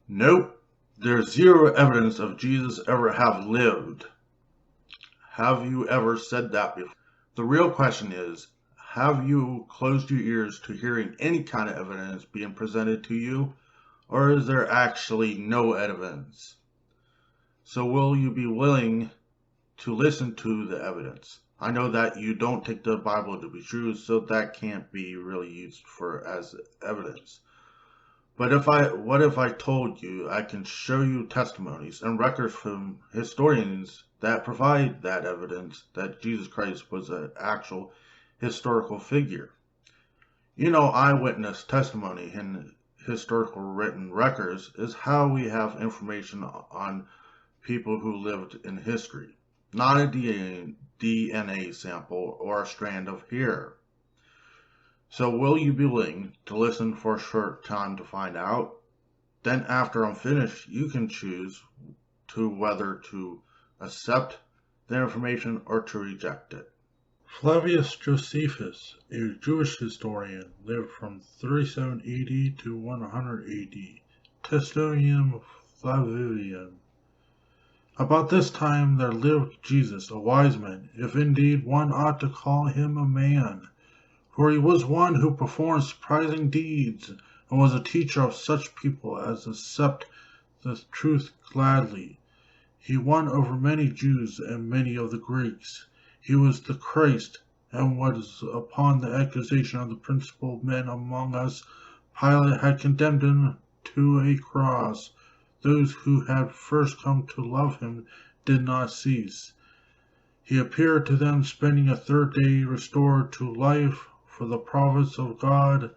Nope. There's zero evidence of Jesus ever have lived. Have you ever said that before? The real question is, have you closed your ears to hearing any kind of evidence being presented to you, or is there actually no evidence? So will you be willing to listen to the evidence? I know that you don't take the Bible to be true, so that can't be really used for as evidence. But what if I told you I can show you testimonies and records from historians that provide that evidence that Jesus Christ was an actual historical figure? Eyewitness testimony in historical written records is how we have information on people who lived in history, not a DNA sample or a strand of hair. So will you be willing to listen for a short time to find out? Then after I'm finished, you can choose to whether to accept the information or to reject it. Flavius Josephus, a Jewish historian, lived from 37 AD to 100 AD. Testimonium Flavianum. About this time there lived Jesus, a wise man, if indeed one ought to call him a man, for he was one who performed surprising deeds, and was a teacher of such people as accept the truth gladly. He won over many Jews and many of the Greeks. He was the Christ, and was upon the accusation of the principal men among us. Pilate had condemned him to a cross. Those who had first come to love him did not cease. He appeared to them, spending a third day restored to life, for the prophets of God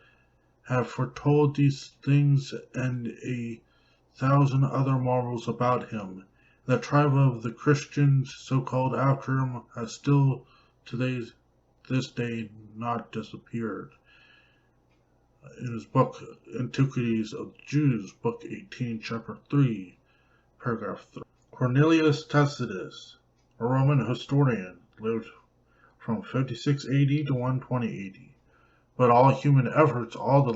have foretold these things and 1,000 other marvels about him. The tribe of the Christians, so called after him, has still to this day not disappeared. In his book Antiquities of the Jews, Book 18, Chapter 3, Paragraph 3. Cornelius Tacitus, a Roman historian, lived from 56 AD to 120 AD. But all human efforts, all the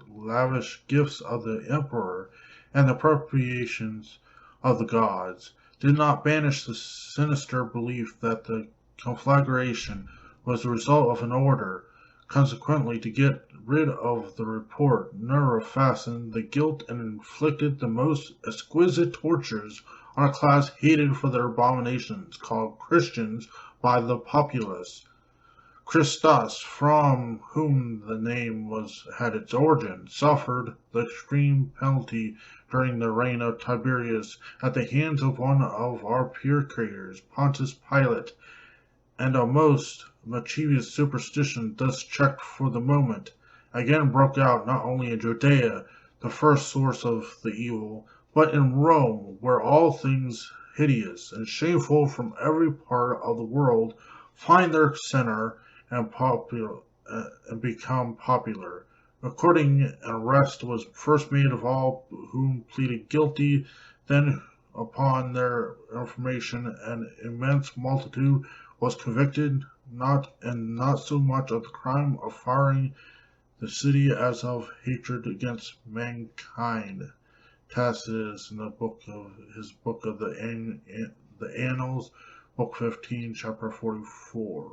lavish gifts of the emperor, and the appropriations of the gods, did not banish the sinister belief that the conflagration was the result of an order. Consequently, to get rid of the report, Nero fastened the guilt and inflicted the most exquisite tortures on a class hated for their abominations, called Christians by the populace. Christus, from whom the name had its origin, suffered the extreme penalty during the reign of Tiberius at the hands of one of our procurators, Pontius Pilate, and a most mischievous superstition, thus checked for the moment, again broke out not only in Judea, the first source of the evil, but in Rome, where all things hideous and shameful from every part of the world find their center and become popular. According, an arrest was first made of all whom pleaded guilty, then upon their information an immense multitude was convicted, not so much of the crime of firing the city as of hatred against mankind. Tacitus, in his book of the Annals, Book 15, Chapter 44.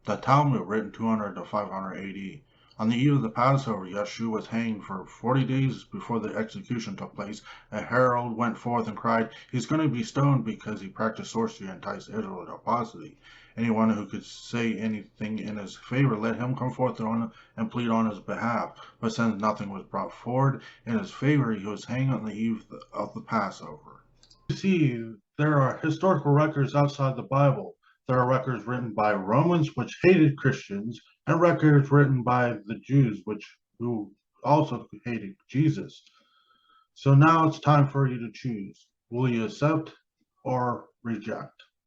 The Talmud, written 200 to 500 AD. On the eve of the Passover, Yeshua was hanged. For 40 days before the execution took place, a herald went forth and cried, "He's going to be stoned because he practiced sorcery and enticed Israel to apostasy. Anyone who could say anything in his favor, let him come forth and plead on his behalf." But since nothing was brought forward in his favor, he was hanged on the eve of the Passover. You see, there are historical records outside the Bible. There are records written by Romans, which hated Christians, and records written by the Jews, who also hated Jesus. So now it's time for you to choose. Will you accept or reject?